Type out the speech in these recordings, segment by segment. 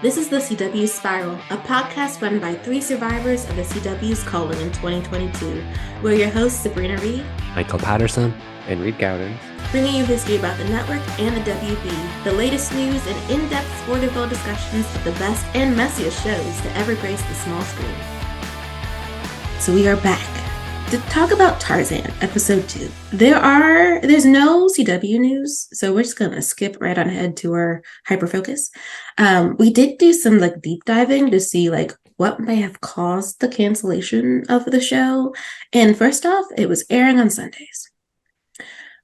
This is the CW Spiral, a podcast run by three survivors of the CW's calling in 2022. We're your hosts, Sabrina Reed, Michael Patterson, and Reed Gaudens, bringing you history about the network and the WB, the latest news and in-depth Sporterville discussions of the best and messiest shows to ever grace the small screen. So we are back to talk about Tarzan, episode 2. There's no CW news, so we're just gonna skip right on ahead to our hyper focus. We did do some deep diving to see what may have caused the cancellation of the show. And first off, it was airing on Sundays,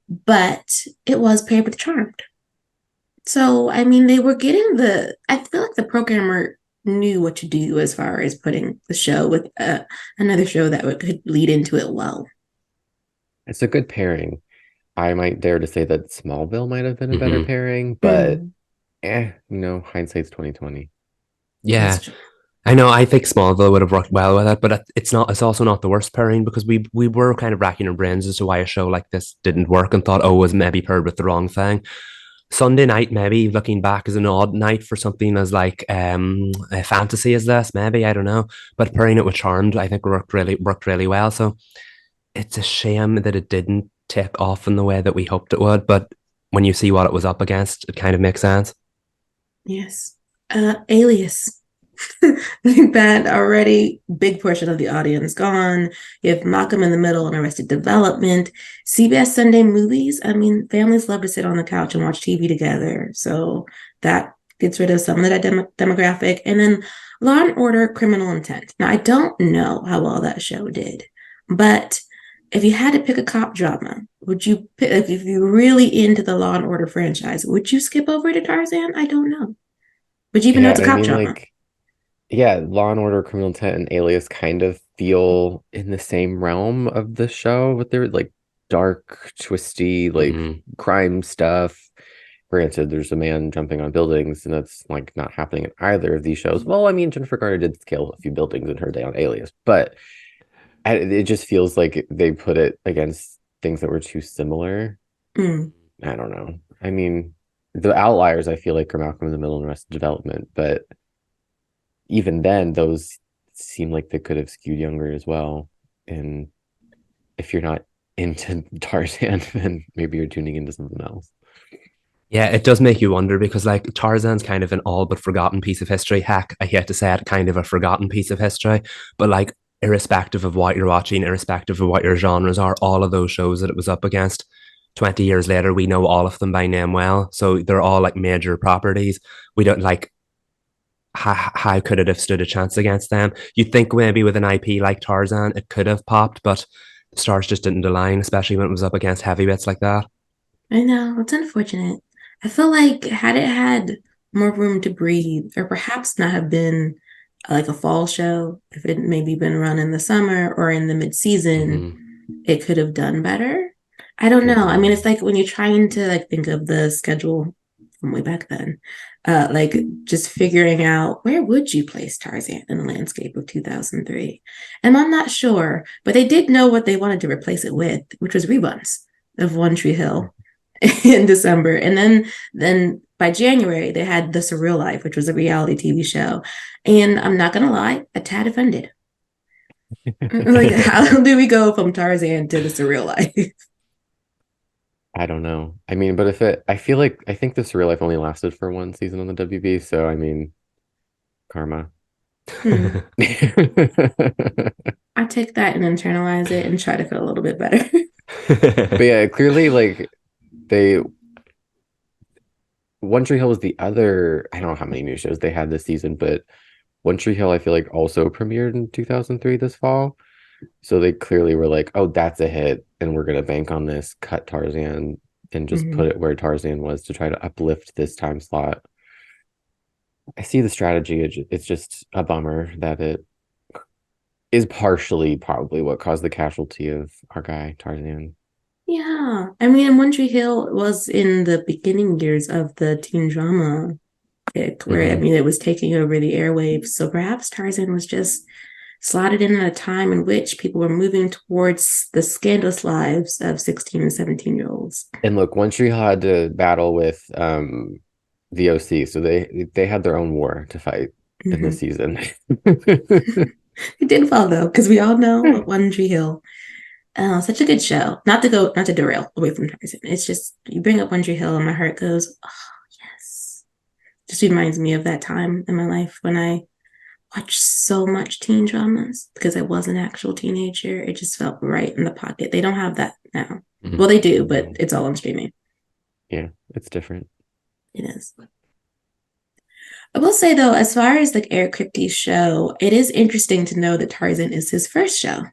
but it was paired with Charmed. So I mean, they were getting I feel like the programmer knew what to do as far as putting the show with another show that could lead into it well. It's a good pairing. I might dare to say that Smallville might have been a better pairing, but hindsight's 2020. Yeah, I know. I think Smallville would have worked well with it, but it's not. It's also not the worst pairing because we were kind of racking our brains as to why a show like this didn't work and thought, oh, it was maybe paired with the wrong thing. Sunday night, maybe looking back, is an odd night for something as a fantasy as this. Maybe, I don't know, but pairing it with Charmed, I think worked really well. So it's a shame that it didn't take off in the way that we hoped it would. But when you see what it was up against, it kind of makes sense. Yes, Alias. I think that already big portion of the audience gone. You have Malcolm in the Middle and Arrested Development. CBS Sunday movies. I mean, families love to sit on the couch and watch TV together. So that gets rid of some of that demographic. And then Law and Order, Criminal Intent. Now, I don't know how well that show did, but if you had to pick a cop drama, would you pick, if you're really into the Law and Order franchise, would you skip over to Tarzan? I don't know. Would you even know it's a cop drama? Law and Order, Criminal Intent, and Alias kind of feel in the same realm of the show with their dark, twisty, crime stuff. Granted, there's a man jumping on buildings, and that's not happening in either of these shows. Well, I mean, Jennifer Garner did scale a few buildings in her day on Alias, but it just feels like they put it against things that were too similar. I don't know. I mean, the outliers I feel like are Malcolm in the Middle and Arrested Development, but even then, those seem like they could have skewed younger as well. And if you're not into Tarzan, then maybe you're tuning into something else. Yeah, it does make you wonder because Tarzan's kind of an all but forgotten piece of history. Heck, I hate to say it, kind of a forgotten piece of history. But irrespective of what you're watching, irrespective of what your genres are, all of those shows that it was up against, 20 years later, we know all of them by name well. So they're all major properties. We don't how could it have stood a chance against them? You'd think maybe with an IP like Tarzan, it could have popped, but the stars just didn't align, especially when it was up against heavyweights like that. I know, it's unfortunate. I feel like had it had more room to breathe, or perhaps not have been a fall show, if it maybe been run in the summer or in the mid-season, it could have done better. I don't know. I mean, it's when you're trying to think of the schedule from way back then, just figuring out where would you place Tarzan in the landscape of 2003. And I'm not sure, but they did know what they wanted to replace it with, which was reruns of One Tree Hill in December. And then by January, they had The Surreal Life, which was a reality TV show. And I'm not going to lie, a tad offended. How do we go from Tarzan to The Surreal Life? I don't know. I mean, but I think The Surreal Life only lasted for one season on the WB. So, I mean, karma. I take that and internalize it and try to feel a little bit better. But yeah, clearly, One Tree Hill was the other. I don't know how many new shows they had this season, but One Tree Hill, I feel also premiered in 2003 this fall. So they clearly were oh, that's a hit, and we're gonna bank on this. Cut Tarzan and just put it where Tarzan was to try to uplift this time slot. I see the strategy. It's just a bummer that it is partially probably what caused the casualty of our guy Tarzan. Yeah, I mean, One Tree Hill was in the beginning years of the teen drama pick, where I mean, it was taking over the airwaves. So perhaps Tarzan was just slotted in at a time in which people were moving towards the scandalous lives of 16 and 17-year-olds. And look, One Tree Hill had to battle with the OC. So they had their own war to fight in this season. It did well though, because we all know what One Tree Hill. Oh, such a good show. Not to derail away from Tarzan. It's just you bring up One Tree Hill and my heart goes, oh yes. Just reminds me of that time in my life when I watched so much teen dramas because I was an actual teenager. It just felt right in the pocket. They don't have that now. Mm-hmm. Well, they do, but it's all on streaming. Yeah, it's different. It is. I will say though, as far as like Eric Kripke's show, it is interesting to know that Tarzan is his first show.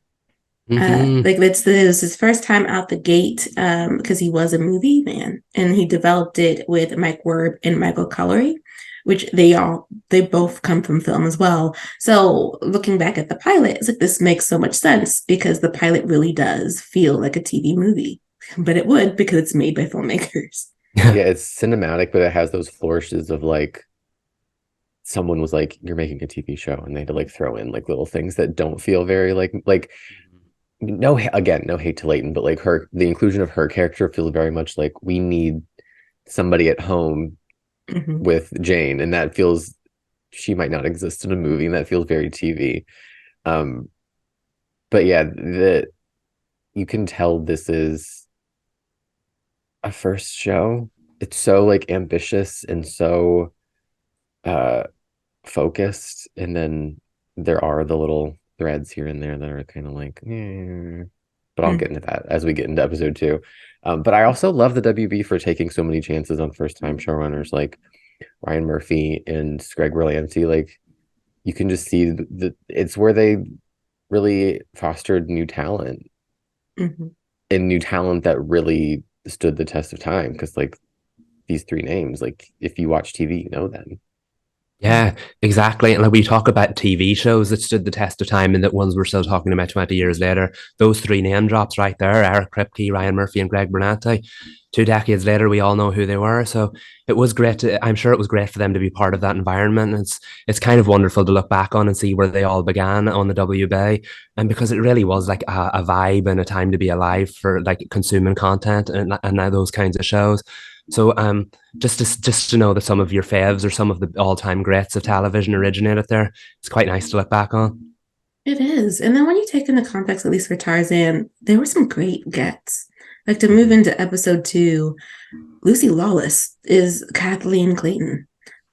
Like it was his first time out the gate because he was a movie man and he developed it with Mike Werb and Michael Collery, which they both come from film as well. So looking back at the pilot, it's like this makes so much sense because the pilot really does feel like a TV movie, but it would because it's made by filmmakers. Yeah, it's cinematic, but it has those flourishes of like someone was like, "You're making a TV show," and they had to like throw in like little things that don't feel very like. No hate to Leighton, but like the inclusion of her character feels very much like we need somebody at home with Jane, and that feels she might not exist in a movie, and that feels very TV. But yeah, you can tell this is a first show. It's so like ambitious and so focused, and then there are the little threads here and there that are kind of like, but I'll get into that as we get into episode 2. But I also love the WB for taking so many chances on first-time showrunners like Ryan Murphy and Greg Berlanti. Like you can just see it's where they really fostered new talent and new talent that really stood the test of time. Because like these 3 names, like if you watch TV, you know them. Yeah, exactly. And like we talk about TV shows that stood the test of time and that ones we're still talking about 20 years later, those 3 name drops right there, Eric Kripke, Ryan Murphy and Greg Berlanti, 2 decades later, we all know who they were. So it was great. I'm sure it was great for them to be part of that environment. And it's kind of wonderful to look back on and see where they all began on the WB. And because it really was like a vibe and a time to be alive for like consuming content and now those kinds of shows. So just to know that some of your faves or some of the all-time greats of television originated there, it's quite nice to look back on. It is. And then when you take into context, at least for Tarzan, there were some great gets. Like to move into episode 2, Lucy Lawless is Kathleen Clayton.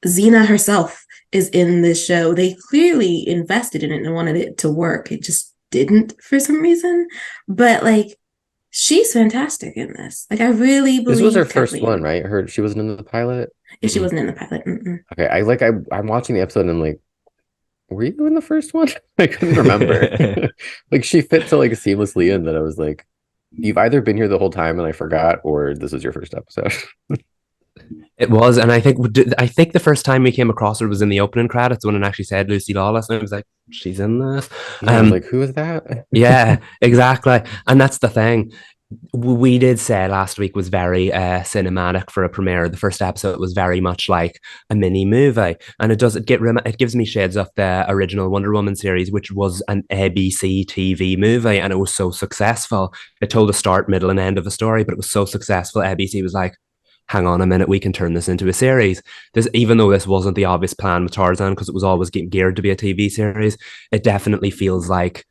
Xena herself is in this show. They clearly invested in it and wanted it to work. It just didn't for some reason. But like, she's fantastic in this. Like, I really believe this was her first one, right? She wasn't in the pilot. Yeah, she wasn't in the pilot. Okay, I'm watching the episode and I'm like, were you in the first one? I couldn't remember. Like she fit so like seamlessly in that I was like, you've either been here the whole time and I forgot, or this is your first episode. It was, and I think the first time we came across her was in the opening credits when it actually said Lucy Lawless, and I was like, she's in this. Yeah, I was like, who is that? Yeah, exactly. And that's the thing. We did say last week was very cinematic for a premiere. The first episode was very much like a mini movie, and it gives me shades of the original Wonder Woman series, which was an ABC TV movie, and it was so successful. It told the start, middle, and end of a story, but it was so successful. ABC was like, hang on a minute, we can turn this into a series. Even though this wasn't the obvious plan with Tarzan, because it was always geared to be a TV series, it definitely feels like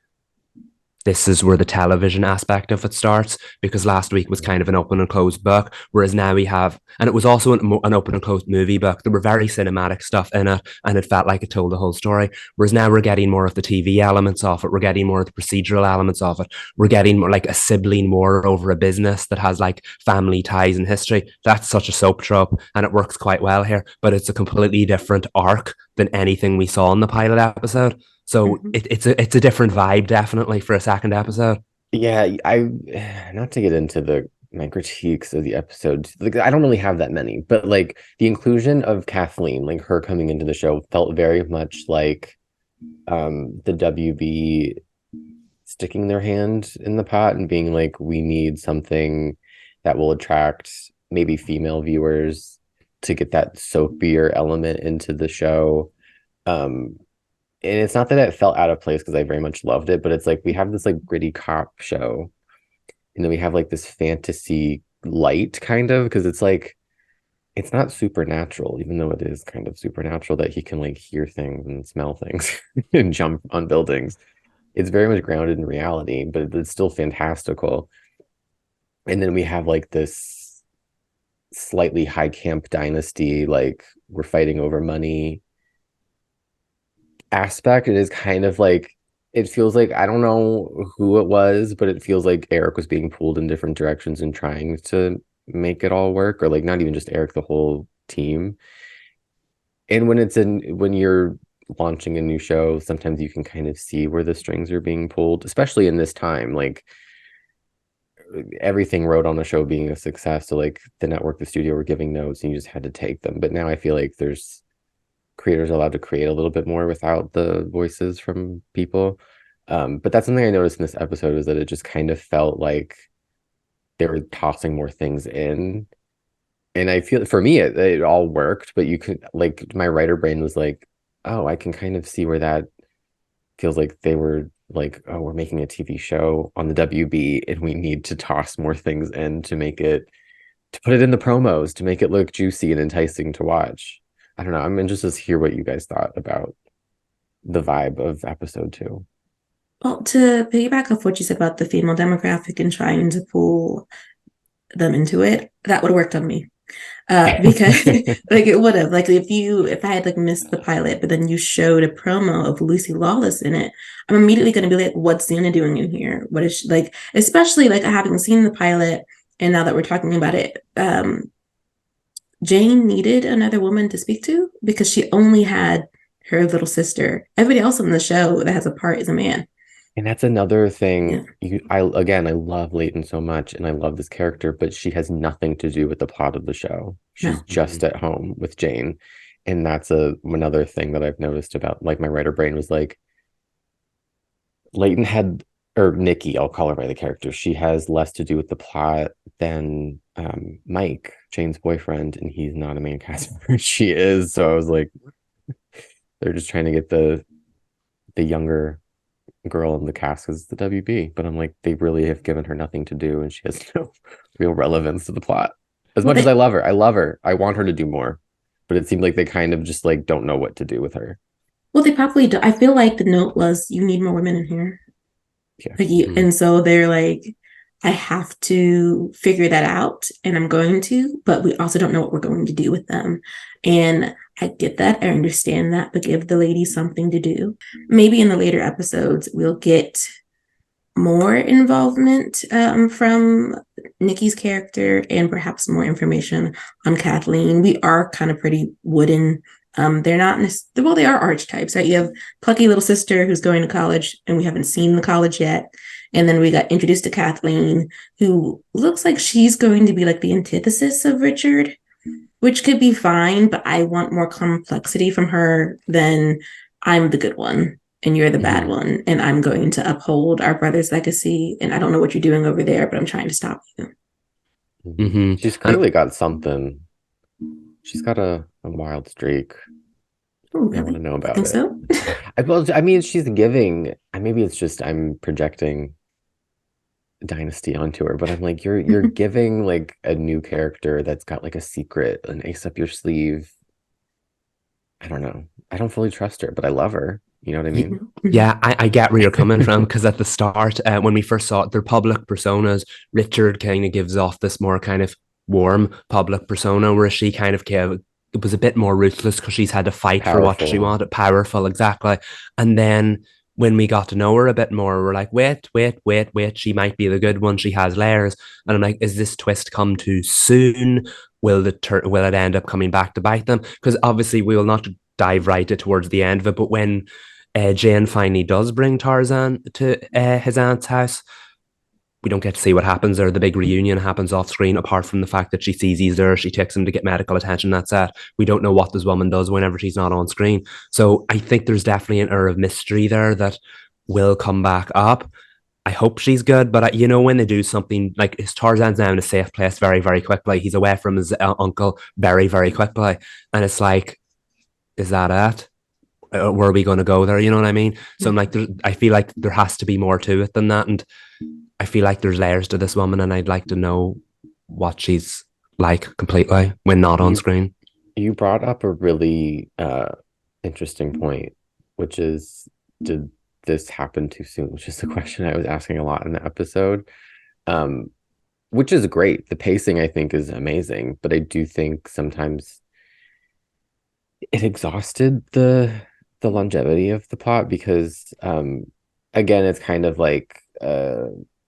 this is where the television aspect of it starts, because last week was kind of an open and closed book, whereas now we have, and it was also an open and closed movie book. There were very cinematic stuff in it, and it felt like it told the whole story, whereas now we're getting more of the TV elements of it. We're getting more of the procedural elements of it. We're getting more like a sibling war over a business that has like family ties and history. That's such a soap trope, and it works quite well here, but it's a completely different arc than anything we saw in the pilot episode. So it's a different vibe, definitely, for a second episode. Yeah, not to get into my critiques of the episode, like I don't really have that many, but like the inclusion of Kathleen, like her coming into the show, felt very much like the WB sticking their hand in the pot and being like, we need something that will attract maybe female viewers to get that soapier element into the show. And it's not that it felt out of place because I very much loved it, but it's like we have this like gritty cop show, and then we have like this fantasy light kind of, because it's like it's not supernatural, even though it is kind of supernatural that he can like hear things and smell things and jump on buildings. It's very much grounded in reality, but it's still fantastical. And then we have like this slightly high camp dynasty, like we're fighting over money aspect. It is kind of like, it feels like, I don't know who it was, but it feels like Eric was being pulled in different directions and trying to make it all work, or like not even just Eric, the whole team. And when you're launching a new show, sometimes you can kind of see where the strings are being pulled, especially in this time. Like everything rode on the show being a success. So like the network, the studio were giving notes and you just had to take them. But now I feel like there's creators allowed to create a little bit more without the voices from people. But that's something I noticed in this episode, is that it just kind of felt like they were tossing more things in. And I feel for me, it all worked, but you could like, my writer brain was like, oh, I can kind of see where that feels like they were like, oh, we're making a TV show on the WB and we need to toss more things in to make it, to put it in the promos, to make it look juicy and enticing to watch. I don't know. I'm interested to hear what you guys thought about the vibe of episode 2. Well, to piggyback off what you said about the female demographic and trying to pull them into it, that would have worked on me. Because like it would have, like if I had like missed the pilot, but then you showed a promo of Lucy Lawless in it, I'm immediately going to be like, what's Xana doing in here? What is she like? Especially like having seen the pilot, and now that we're talking about it, Jane needed another woman to speak to because she only had her little sister. Everybody else on the show that has a part is a man. And that's another thing. Yeah. I love Leighton so much, and I love this character, but she has nothing to do with the plot of the show. She's just at home with Jane, and that's another thing that I've noticed about, like, my writer brain was like, Leighton had, or Nikki, I'll call her by the character. She has less to do with the plot than Mike, Jane's boyfriend, and he's not a main cast member. She is. So I was like, they're just trying to get the younger girl in the cast as the WB, but I'm like, they really have given her nothing to do and she has no real relevance to the plot. As much as I love her, I want her to do more, but it seemed like they kind of just like don't know what to do with her. Well, they probably do. I feel like the note was, you need more women in here. Yeah. Like and so they're like, I have to figure that out, and I'm going to, but we also don't know what we're going to do with them. And I get that, I understand that, but give the lady something to do. Maybe in the later episodes, we'll get more involvement from Nikki's character and perhaps more information on Kathleen. We are kind of pretty wooden. They're not, well, they are archetypes, right? You have plucky little sister who's going to college, and we haven't seen the college yet. And then we got introduced to Kathleen, who looks like she's going to be like the antithesis of Richard, which could be fine, but I want more complexity from her than I'm the good one and you're the bad one, and I'm going to uphold our brother's legacy, and I don't know what you're doing over there, but I'm trying to stop you. She's clearly got something. She's got a wild streak. Oh, really? I want to know about think it. So? I mean, she's giving. Maybe it's just I'm projecting Dynasty onto her, but I'm like, you're giving like a new character that's got like a secret, an ace up your sleeve. I don't know. I don't fully trust her, but I love her. You know what I mean? Yeah, I get where you're coming from, because at the start, when we first saw it, their public personas, Richard kind of gives off this more kind of warm public persona, where she kind of it was a bit more ruthless because she's had to fight for what she wanted. Powerful, exactly. And then when we got to know her a bit more, we're like, wait, she might be the good one. She has layers. And I'm like, is this twist come too soon? Will it end up coming back to bite them? Because obviously we will not dive right towards the end of it, but when Jane finally does bring Tarzan to his aunt's house, we don't get to see what happens there. The big reunion happens off screen, apart from the fact that she sees he's there, she takes him to get medical attention, that's it. We don't know what this woman does whenever she's not on screen. So I think there's definitely an air of mystery there that will come back up. I hope she's good, but when they do something like, his Tarzan's now in a safe place very, very quickly. He's away from his uncle very, very quickly. And it's like, is that it? Where are we going to go there? You know what I mean? So I'm like, I feel like there has to be more to it than that. And I feel like there's layers to this woman, and I'd like to know what she's like completely when not on screen. You brought up a really interesting point, which is, did this happen too soon? Which is the question I was asking a lot in the episode. Um, which is great. The pacing, I think, is amazing, but I do think sometimes it exhausted the longevity of the plot because again, it's kind of like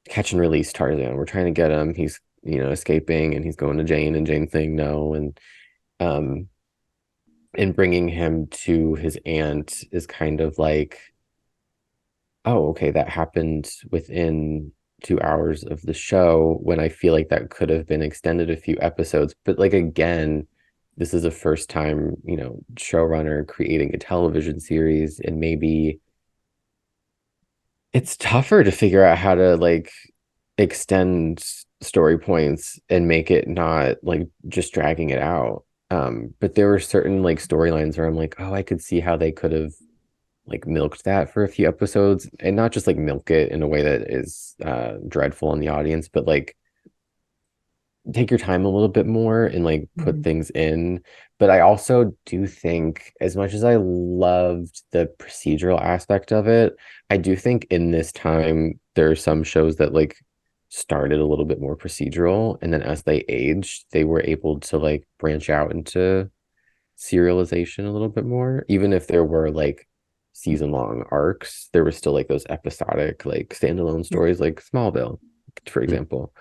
catch and release Tarzan. We're trying to get him. He's, escaping, and he's going to Jane, and Jane saying no, um and bringing him to his aunt is kind of like, oh, okay, that happened within 2 hours of the show, when I feel like that could have been extended a few episodes. But like, again, this is a first time, showrunner creating a television series, and maybe it's tougher to figure out how to like extend story points and make it not like just dragging it out. But there were certain like storylines where I'm like, oh, I could see how they could have like milked that for a few episodes, and not just like milk it in a way that is dreadful on the audience, but like take your time a little bit more and like put things in. But I also do think, as much as I loved the procedural aspect of it, I do think in this time there are some shows that like started a little bit more procedural, and then as they aged, they were able to like branch out into serialization a little bit more. Even if there were like season long arcs, there were still like those episodic like standalone stories, like Smallville, for example.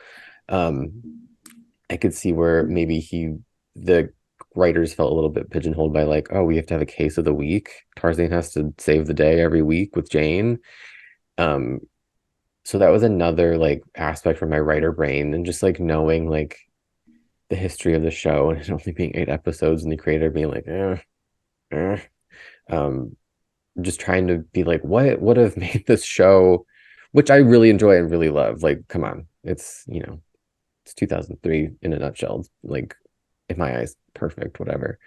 I could see where maybe the writers felt a little bit pigeonholed by like, oh, we have to have a case of the week. Tarzan has to save the day every week with Jane. So that was another like aspect from my writer brain, and just like knowing like the history of the show, and it only being 8 episodes, and the creator being like, just trying to be like, what would have made this show, which I really enjoy and really love. Like, come on, it's 2003 in a nutshell. It's, like, in my eyes, perfect, whatever.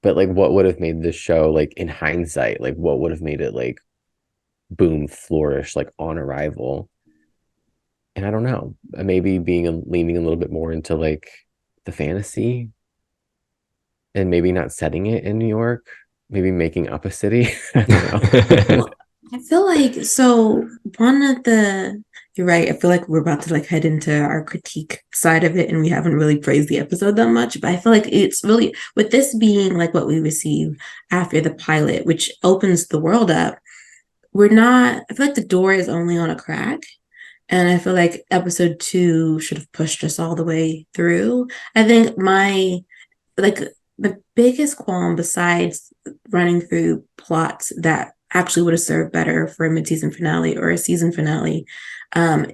But like, what would have made this show, like in hindsight, like what would have made it like boom, flourish, like on arrival? And I don't know, maybe leaning a little bit more into like the fantasy, and maybe not setting it in New York, maybe making up a city. I don't know. I feel like, you're right. I feel like we're about to like head into our critique side of it, and we haven't really praised the episode that much. But I feel like it's really, with this being like what we receive after the pilot, which opens the world up, I feel like the door is only on a crack. And I feel like episode 2 should have pushed us all the way through. I think the biggest qualm, besides running through plots that actually would have served better for a mid-season finale or a season finale,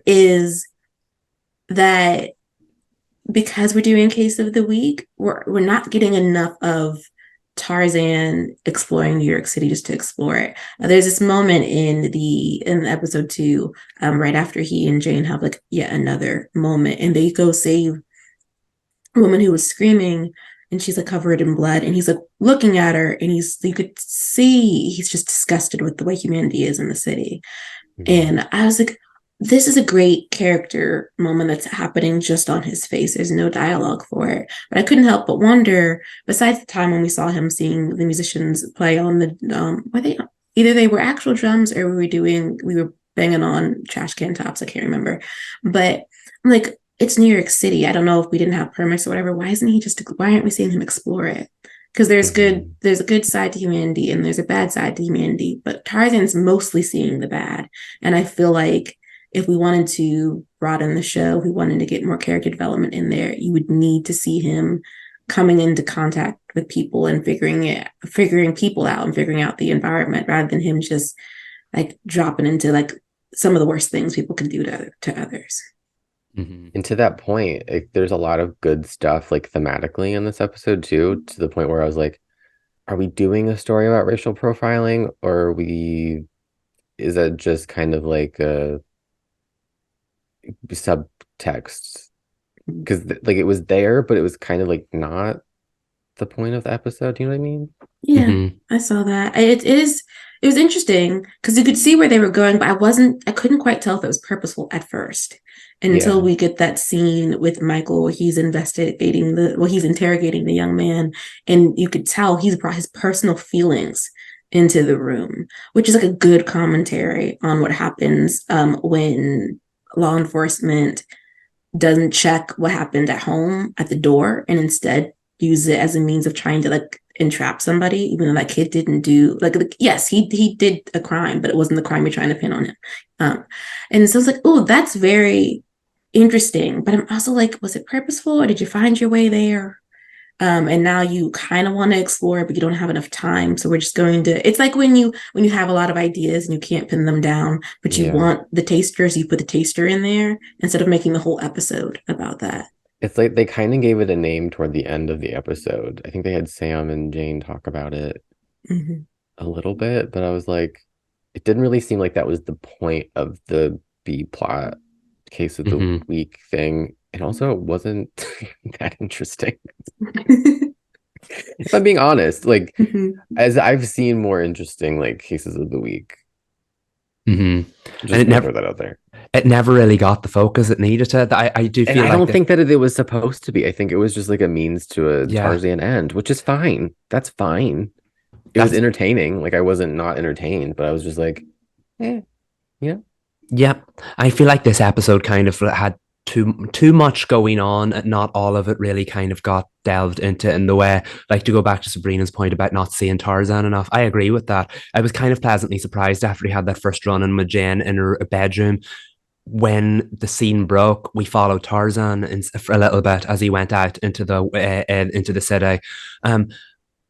is that because we're doing case of the week, we're not getting enough of Tarzan exploring New York City just to explore it. There's this moment in episode 2, right after he and Jane have like yet another moment, and they go save a woman who was screaming, and she's like covered in blood, and he's like looking at her, and you could see he's just disgusted with the way humanity is in the city. And I was like, this is a great character moment that's happening just on his face. There's no dialogue for it. But I couldn't help but wonder, besides the time when we saw him seeing the musicians play on the, either they were actual drums, or we were banging on trash can tops. I can't remember. But I'm like, it's New York City. I don't know if we didn't have permits or whatever. Why aren't we seeing him explore it? Because there's a good side to humanity, and there's a bad side to humanity. But Tarzan's mostly seeing the bad. And I feel like if we wanted to broaden the show, we wanted to get more character development in there, you would need to see him coming into contact with people and figuring people out and figuring out the environment, rather than him just like dropping into like some of the worst things people can do to others. And to that point, there's a lot of good stuff like thematically in this episode too, to the point where I was like, are we doing a story about racial profiling, or is that just kind of like a subtext? Because like it was there, but it was kind of like not the point of the episode. Do you know what I mean? Yeah, I saw that. It was interesting because you could see where they were going, but I couldn't quite tell if it was purposeful at first. until we get that scene with Michael where he's interrogating the young man, and you could tell he's brought his personal feelings into the room, which is like a good commentary on what happens when law enforcement doesn't check what happened at home at the door and instead use it as a means of trying to like entrap somebody, even though that kid didn't do yes, he did a crime, but it wasn't the crime you're trying to pin on him. And so it's like, oh, that's very interesting. But I'm also like, was it purposeful or did you find your way there? And now you kind of want to explore, but you don't have enough time. So we're just going to, it's like when you have a lot of ideas and you can't pin them down, but you want the tasters, you put the taster in there instead of making the whole episode about that. It's like they kind of gave it a name toward the end of the episode. I think they had Sam and Jane talk about it a little bit, but I was like, it didn't really seem like that was the point of the B plot case of the week thing. And also it wasn't that interesting. If I'm being honest, like as I've seen more interesting like cases of the week. Just and it never that out there. It never really got the focus it needed to. I do feel I don't think that it was supposed to be. I think it was just like a means to a Tarzan end, which is fine. That's fine. It was entertaining. Like I wasn't not entertained, but I was just like, yeah. Yep. I feel like this episode kind of had too much going on, and not all of it really kind of got delved into in the way, like to go back to Sabrina's point about not seeing Tarzan enough. I agree with that. I was kind of pleasantly surprised after he had that first run in with Jane in her bedroom. When the scene broke, we followed Tarzan for a little bit as he went out into the city.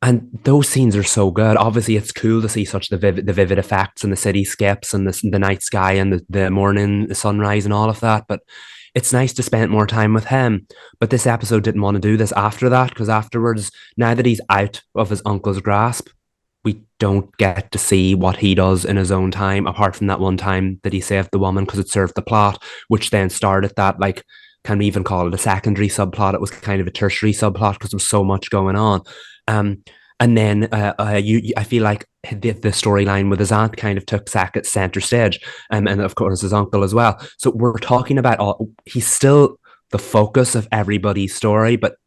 And those scenes are so good. Obviously, it's cool to see such the vivid effects and the cityscapes and the night sky and the morning the sunrise and all of that. But it's nice to spend more time with him. But this episode didn't want to do this after that, because afterwards, now that he's out of his uncle's grasp, we don't get to see what he does in his own time, apart from that one time that he saved the woman because it served the plot, which then started that, like, can we even call it a secondary subplot? It was kind of a tertiary subplot because there was so much going on. And then I feel like the storyline with his aunt kind of took center stage, and of course his uncle as well. So we're talking about he's still the focus of everybody's story, but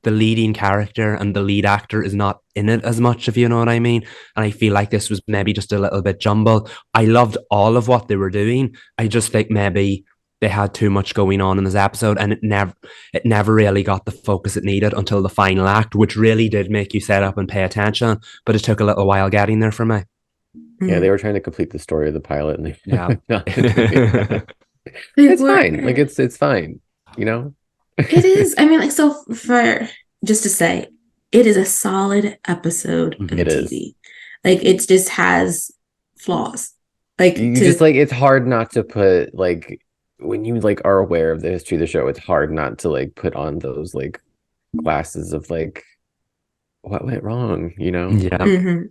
the leading character and the lead actor is not in it as much, if you know what I mean. And I feel like this was maybe just a little bit jumbled. I loved all of what they were doing. I just think maybe they had too much going on in this episode, and it never really got the focus it needed until the final act, which really did make you set up and pay attention. But it took a little while getting there for me. Yeah, they were trying to complete the story of the pilot, and it's fine. Like it's fine, you know. It is. I mean, like, so for just to say, it is a solid episode of TV. Like, it just has flaws. Like, it's hard not to put, like, when you like are aware of the history of the show, it's hard not to like put on those like glasses of like what went wrong, you know? Yeah.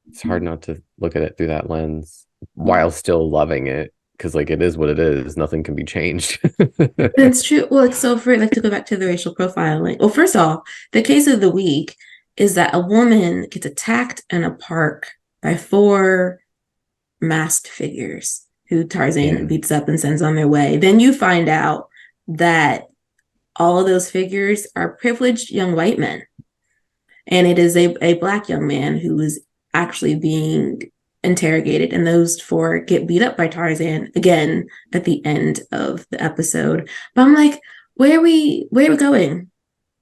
It's hard not to look at it through that lens while still loving it, because like it is what it is. Nothing can be changed. That's true. Well, like, so for like to go back to the racial profiling. Well, first off, the case of the week is that a woman gets attacked in a park by 4 masked figures who Tarzan beats up and sends on their way. Then you find out that all of those figures are privileged young white men. And it is a Black young man who is actually being interrogated. And those 4 get beat up by Tarzan again at the end of the episode. But I'm like, where are we going?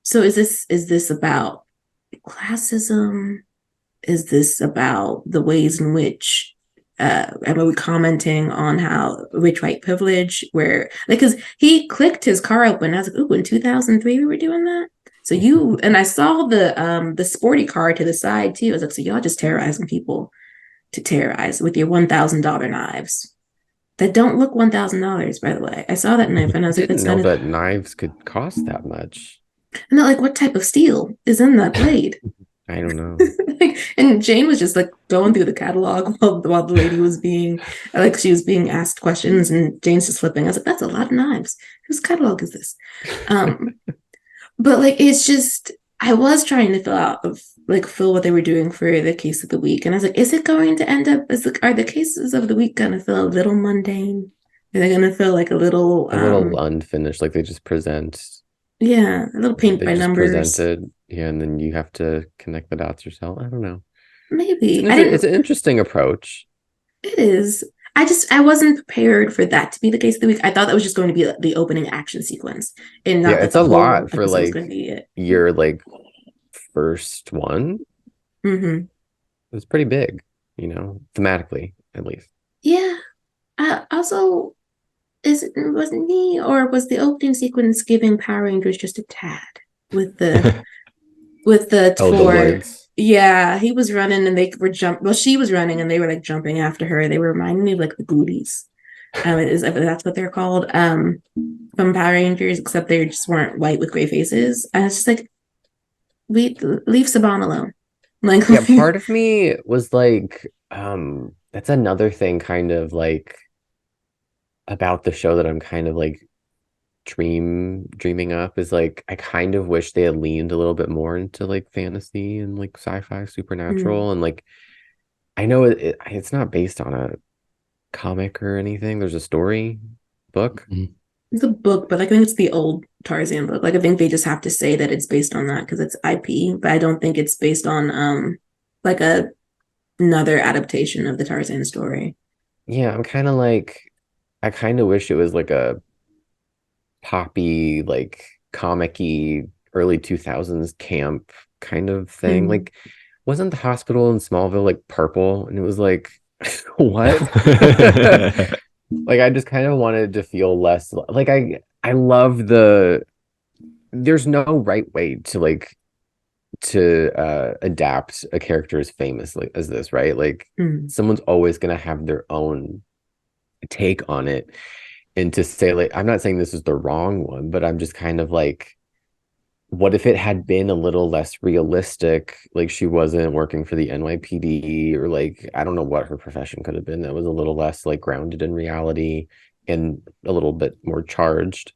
So is this about classism? Is this about the ways in which and we commenting on how rich white privilege, where like, because he clicked his car open, I was like, ooh, in 2003 we were doing that. So and I saw the sporty car to the side too. I was like, so y'all just terrorizing people to terrorize with your $1,000 knives that don't look $1,000, by the way. I saw that knife and I was like, didn't know that knives could cost that much. And not like, what type of steel is in that blade? I don't know. And Jane was just like going through the catalog while the lady was being like, she was being asked questions, and Jane's just flipping. I was like, that's a lot of knives. Whose catalog is this? But like, it's just, I was trying to fill what they were doing for the case of the week, and I was like, is it going to end up are the cases of the week gonna feel a little mundane? They're gonna feel like a little unfinished, like they just present. yeah, a little paint They by just numbers. presented, yeah, and then you have to connect the dots yourself. I don't know. Maybe. I didn't It's an interesting approach. It is. I wasn't prepared for that to be the case of the week. I thought that was just going to be the opening action sequence, and Yeah, not that it's the a whole lot for episode was like going to be it. your like first one. Mm-hmm. It was pretty big, thematically at least. Yeah. Also, was it me or was the opening sequence giving Power Rangers just a tad with the Oh, the four? woods. Yeah, he was running and they were jump. Well, she was running and they were like jumping after her. They were reminding me of like the Goonies. That's what they're called. From Power Rangers, except they just weren't white with gray faces. And it's just like leave Saban alone. Like Yeah, part of me was like, that's another thing kind of like about the show that I'm kind of like dreaming up is like I kind of wish they had leaned a little bit more into like fantasy and like sci-fi supernatural and like I know it's not based on a comic or anything. There's a story book. it's a book, but like, I think it's the old Tarzan book. Like I think they just have to say that it's based on that because it's IP, but I don't think it's based on like another adaptation of the Tarzan story. Yeah, I'm kind of like I kind of wish it was like a poppy, like comic-y early 2000s camp kind of thing. Mm. Like, wasn't the hospital in Smallville like purple? And it was like, what? Like, I just kind of wanted to feel less like I love there's no right way to like to adapt a character as famous like as this, right? Like someone's always gonna have their own take on it. And to say like I'm not saying this is the wrong one, but I'm just kind of like, what if it had been a little less realistic? Like she wasn't working for the NYPD or like I don't know what her profession could have been that was a little less like grounded in reality and a little bit more charged.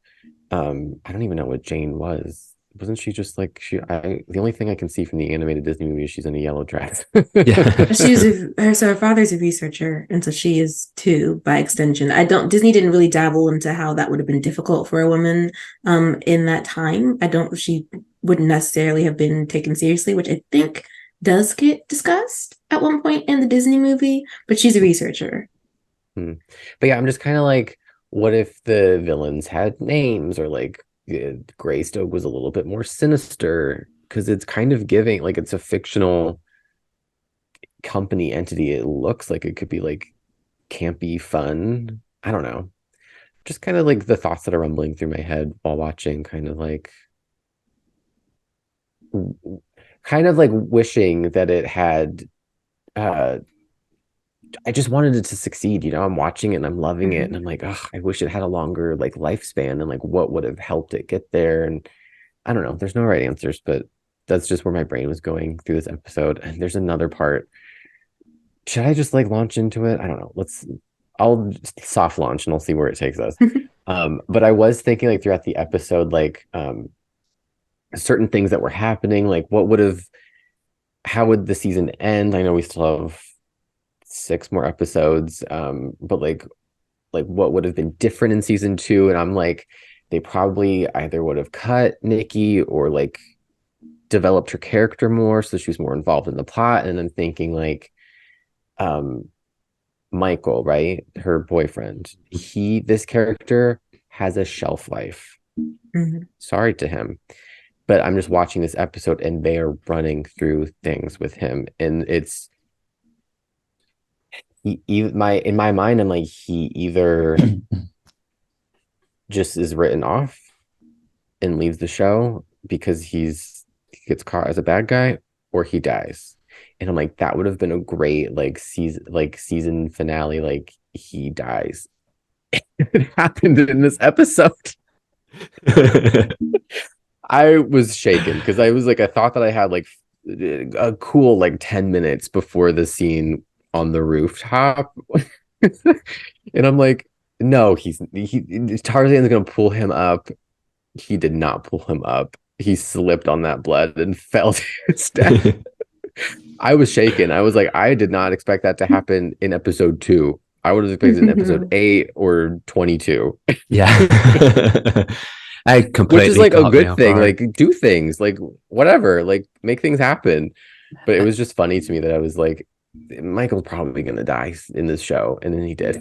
I don't even know what Jane was. Wasn't she just like the only thing I can see from the animated Disney movie is she's in a yellow dress. Yeah. So her father's a researcher, and so she is too by extension. I don't Disney didn't really dabble into how that would have been difficult for a woman in that time. I don't She wouldn't necessarily have been taken seriously, which I think does get discussed at one point in the Disney movie, but she's a researcher. But yeah, I'm just kind of like, what if the villains had names or like Greystoke was a little bit more sinister because it's kind of giving like it's a fictional company entity. It looks like it could be like campy fun. I don't know. Just kind of like the thoughts that are rumbling through my head while watching, kind of like wishing that it had I just wanted it to succeed. I'm watching it and I'm loving it. And I'm like, oh, I wish it had a longer like lifespan and like what would have helped it get there. And I don't know. There's no right answers, but that's just where my brain was going through this episode. And there's another part. Should I just like launch into it? I don't know. I'll just soft launch and I'll see where it takes us. But I was thinking like throughout the episode, like certain things that were happening, like how would the season end? I know we still have 6 more episodes, but like what would have been different in season 2? And I'm like, they probably either would have cut Nikki or like developed her character more so she was more involved in the plot. And I'm thinking like Michael, right, her boyfriend, this character has a shelf life. Sorry to him, but I'm just watching this episode and they are running through things with him, and it's in my mind, I'm like, he either just is written off and leaves the show because he gets caught as a bad guy, or he dies. And I'm like, that would have been a great season finale. Like he dies. It happened in this episode. I was shaken because I thought that I had like a cool like 10 minutes before the scene on the rooftop. And I'm like, no, Tarzan's gonna pull him up. He did not pull him up. He slipped on that blood and fell to his death. I was shaken. I was like, I did not expect that to happen in episode 2. I would have expected in episode 8 or 22. Yeah. I Which is completely like a caught me good off thing. guard. Like, do things, like whatever, like make things happen. But it was just funny to me that I was like, Michael's probably gonna die in this show, and then he did.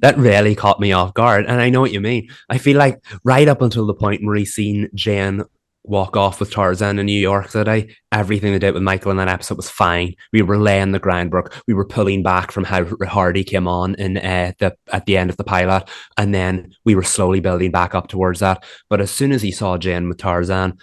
That really caught me off guard. And I know what you mean. I feel like right up until the point where he seen Jane walk off with Tarzan in New York today, everything they did with Michael in that episode was fine. We were laying the groundwork. We were pulling back from how hard he came on in at the end of the pilot. And then we were slowly building back up towards that. But as soon as he saw Jane with Tarzan,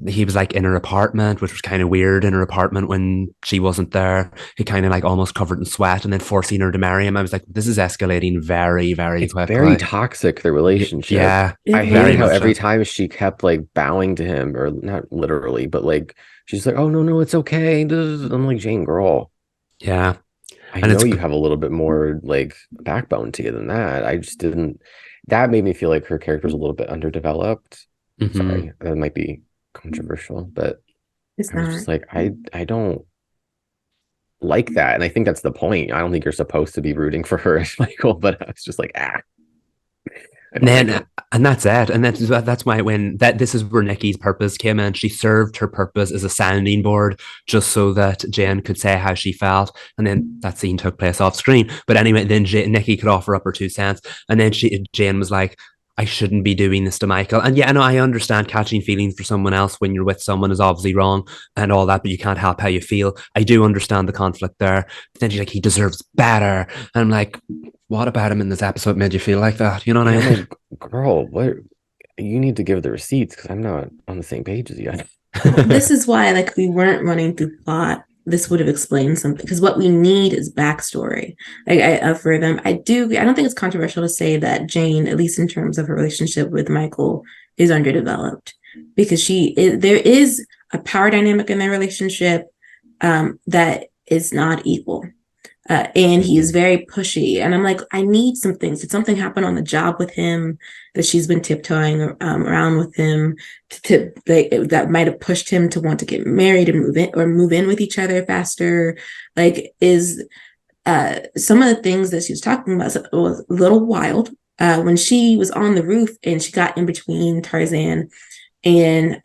he was like in her apartment, which was kind of weird in her apartment when she wasn't there. He kind of like almost covered in sweat and then forcing her to marry him. I was like, this is escalating very, very It's quickly. very toxic, the relationship. Yeah. I very hated how much every so. time she kept like bowing to him, or not literally, but like she's like, "Oh no, it's okay." I'm like, Jane, girl, Yeah. I And know it's you have a little bit more like backbone to you than that. I just didn't. That made me feel like her character's a little bit underdeveloped. mhm. Sorry, that might be controversial, but It's I was not. just like, I don't like that, and I think that's the point. I don't think you're supposed to be rooting for her as Michael, but I was just like, I And don't like then it. and that's it. And that's why when that this is where Nikki's purpose came in. She served her purpose as a sounding board just so that Jane could say how she felt. And then that scene took place off screen. But anyway, then Nikki could offer up her 2 cents. And then Jane was like, I shouldn't be doing this to Michael. And yeah, I know I understand catching feelings for someone else when you're with someone is obviously wrong and all that, but you can't help how you feel. I do understand the conflict there. But then she's like, he deserves better. And I'm like, what about him in this episode made you feel like that? You know what Yeah, I I'm mean? like, girl, what? You need to give the receipts because I'm not on the same page as you. Well, this is why, like, we weren't running through plot. This would have explained something because what we need is backstory. Like, for them, I do. I don't think it's controversial to say that Jane, at least in terms of her relationship with Michael, is underdeveloped because there is a power dynamic in their relationship that is not equal. And he is Mhm. very pushy. And I'm like, I need some things. Did something happen on the job with him that she's been tiptoeing around with him that might have pushed him to want to get married and move in with each other faster? Like, is some of the things that she was talking about was a little wild. When she was on the roof and she got in between Tarzan and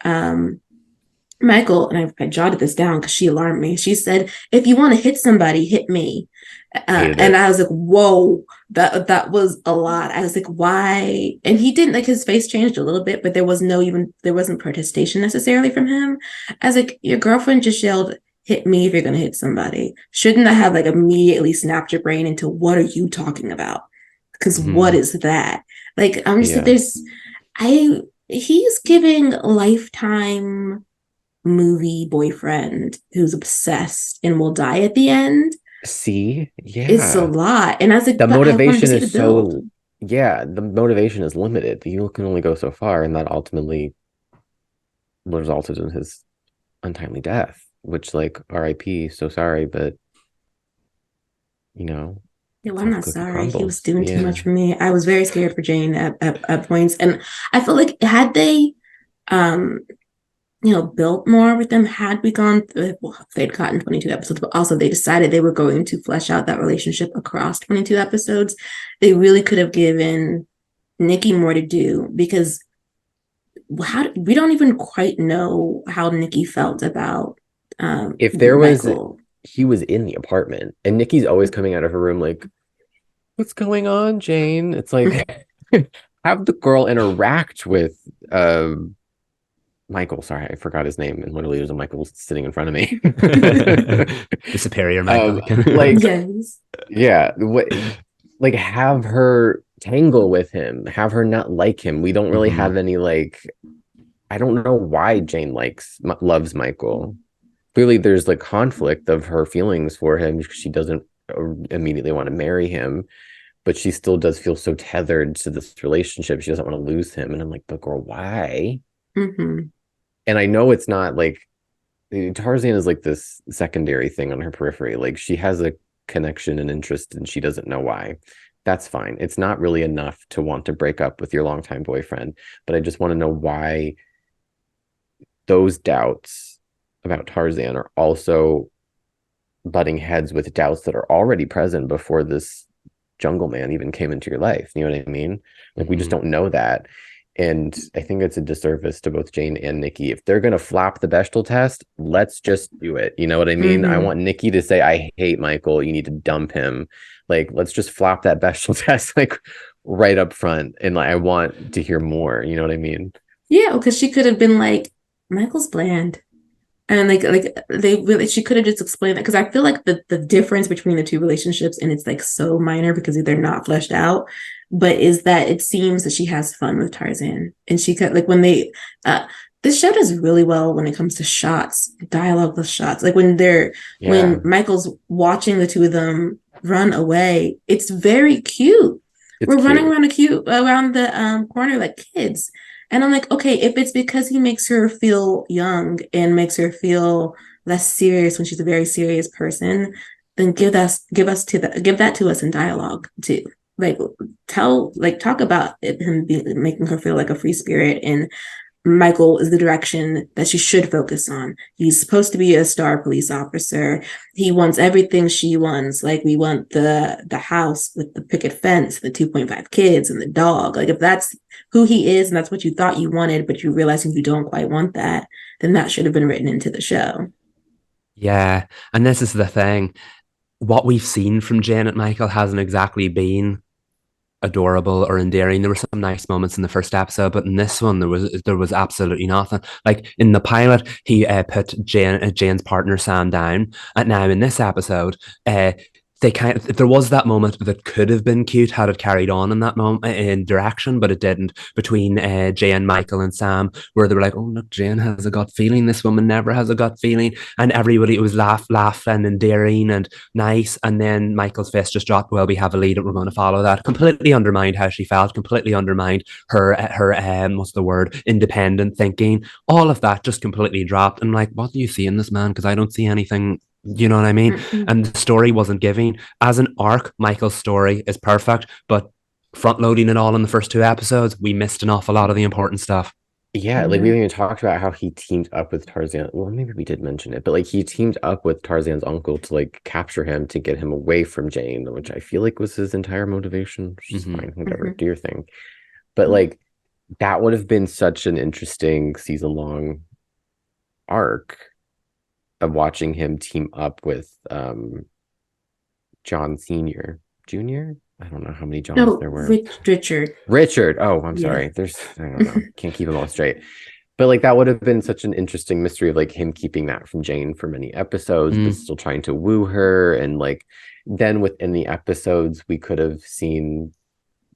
Michael, and I jotted this down because she alarmed me. She said, "If you want to hit somebody, hit me." Hated And it. I was like, "Whoa, that was a lot." I was like, "Why?" And he didn't, like, his face changed a little bit, but there wasn't protestation necessarily from him. I was like, "Your girlfriend just yelled, 'Hit me if you're gonna hit somebody.' Shouldn't I have like immediately snapped your brain into what are you talking about? Because what Mhm. is that? Like, I'm just like, Yeah. he's giving Lifetime movie boyfriend who's obsessed and will die at the end. See, It's a yeah. lot. And I was like, The but I wanted to motivation see the is build. so, yeah, the motivation is limited. You can only go so far, and that ultimately resulted in his untimely death, which, like, RIP, so sorry, but you know, Yeah, well, that's I'm how the not cookie sorry. He was crumbles. doing too Yeah. much for me. I was very scared for Jane at points. And I feel like had they um built more with them, had we gone well, they'd gotten 22 episodes, but also they decided they were going to flesh out that relationship across 22 episodes. They really could have given Nikki more to do because we don't even quite know how Nikki felt about If there was, Michael. he was in the apartment, and Nikki's always coming out of her room like, "What's going on, Jane?" It's like, have the girl interact with Michael. Sorry, I forgot his name, and literally there's a Michael sitting in front of me. The superior Michael. Like, Yes. yeah, what, like, have her tangle with him, have her not like him. We don't really Mhm. have any, like, I don't know why Jane loves Michael. Clearly there's like conflict of her feelings for him because she doesn't immediately want to marry him, but she still does feel so tethered to this relationship. She doesn't want to lose him, and I'm like, but girl, why? Mm-hmm. And I know it's not like Tarzan is like this secondary thing on her periphery. Like, she has a connection and interest, and she doesn't know why. That's fine. It's not really enough to want to break up with your longtime boyfriend, but I just want to know why those doubts about Tarzan are also butting heads with doubts that are already present before this jungle man even came into your life. You know what I mean? Like, we just don't know that. And I think it's a disservice to both Jane and Nikki. If they're going to flap the Bechdel test, let's just do it. You know what I mean? I want Nikki to say, I hate Michael. You need to dump him. Like, let's just flap that Bechdel test, like, right up front. And like, I want to hear more. You know what I mean? Yeah, because she could have been like, Michael's bland. And she could have just explained that, because I feel like the difference between the two relationships, and it's like so minor because they're not fleshed out, but is that it seems that she has fun with Tarzan, and she could, like, when they this show does really well when it comes to shots, dialogue with shots, like when Michael's watching the two of them run away, it's very cute. We're cute. Running around the corner like kids. And I'm like, okay, if it's because he makes her feel young and makes her feel less serious when she's a very serious person, then give that to us in dialogue too. Like, talk about him making her feel like a free spirit, and Michael is the direction that she should focus on. He's supposed to be a star police officer. He wants everything she wants. Like, we want the house with the picket fence, the 2.5 kids, and the dog. Like, if that's who he is and that's what you thought you wanted, but you're realizing you don't quite want that, then that should have been written into the show. Yeah. And this is the thing. What we've seen from Jane and Michael hasn't exactly been adorable or endearing. There were some nice moments in the first episode, but in this one there was absolutely nothing. Like, in the pilot, he put Jane's partner Sam down, and now in this episode, there was that moment that could have been cute had it carried on in that moment in direction, but it didn't, between Jane, Michael, and Sam, where they were like, oh look, Jane has a gut feeling, this woman never has a gut feeling, and everybody was laughing and endearing and nice, and then Michael's fist just dropped, well, we have a lead and we're going to follow that. Completely undermined how she felt, completely undermined her what's the word, independent thinking, all of that just completely dropped. And like, what do you see in this man? Because I don't see anything. You know what I mean? Mm-hmm. And the story wasn't giving. As an arc, Michael's story is perfect, but front loading it all in the first 2 episodes, we missed an awful lot of the important stuff. Yeah, like, we haven't even talked about how he teamed up with Tarzan. Well, maybe we did mention it, but like, he teamed up with Tarzan's uncle to like capture him, to get him away from Jane, which I feel like was his entire motivation. Which is fine, whatever, do your thing. But like, that would have been such an interesting season-long arc of watching him team up with John Sr. Jr. I don't know how many Johns there were. Richard. Oh, I'm sorry. There's, I don't know. Can't keep them all straight. But like, that would have been such an interesting mystery of like him keeping that from Jane for many episodes, but still trying to woo her. And like, then within the episodes, we could have seen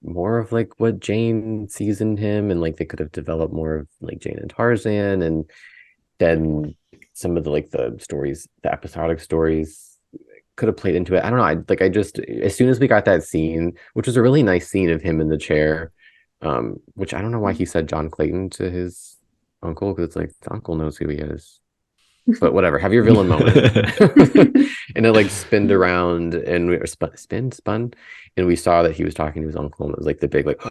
more of like what Jane sees in him, and like they could have developed more of like Jane and Tarzan, and then some of the like the stories, the episodic stories could have played into it. I don't know. I just, as soon as we got that scene, which was a really nice scene of him in the chair, which I don't know why he said John Clayton to his uncle, because it's like, the uncle knows who he is. But whatever, have your villain moment. And it like spinned around, and we spun, and we saw that he was talking to his uncle, and it was like the big, like,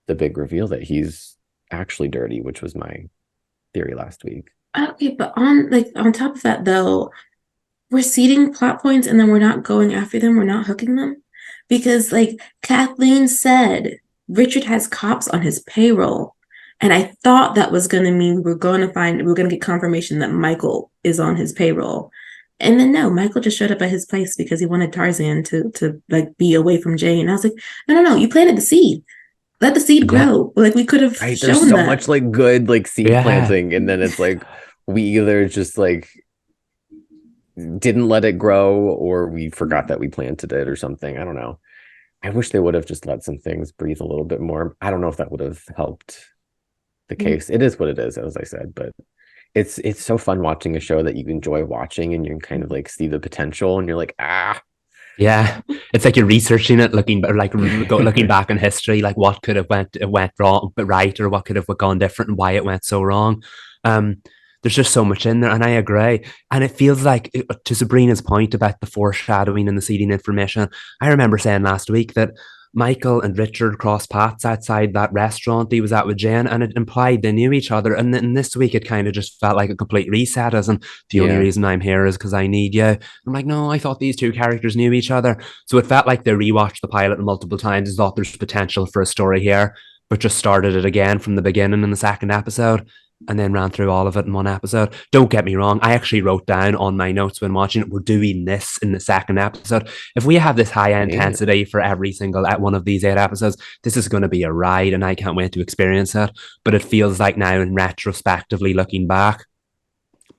the big reveal that he's actually dirty, which was my theory last week. Okay, but on top of that though, we're seeding plot points and then we're not going after them, we're not hooking them. Because like Kathleen said, Richard has cops on his payroll. And I thought that was gonna mean we're gonna get confirmation that Michael is on his payroll. And then no, Michael just showed up at his place because he wanted Tarzan to like be away from Jane. I was like, no, you planted the seed. Let the seed grow. Like, we could have shown that. There's so much like good like seed planting, and then it's like we either just like didn't let it grow, or we forgot that we planted it or something. I don't know. I wish they would have just let some things breathe a little bit more. I don't know if that would have helped the case. It is what it is, as I said, but it's so fun watching a show that you enjoy watching, and you can kind of like see the potential, and you're like, yeah, it's like you're researching it, looking back in history, like what could have went wrong but right, or what could have gone different and why it went so wrong. There's just so much in there, and I agree. And it feels like, to Sabrina's point about the foreshadowing and the seeding information, I remember saying last week that Michael and Richard crossed paths outside that restaurant he was at with Jen, and it implied they knew each other. And then this week, it kind of just felt like a complete reset, as in, the only reason I'm here is because I need you. I'm like, no, I thought these two characters knew each other. So it felt like they rewatched the pilot multiple times and thought there's potential for a story here, but just started it again from the beginning in the second episode, and then ran through all of it in one episode. Don't get me wrong, I actually wrote down on my notes when watching it, we're doing this in the second episode. If we have this high intensity for every single at one of these 8 episodes, this is going to be a ride, and I can't wait to experience it. But it feels like now, in retrospectively looking back,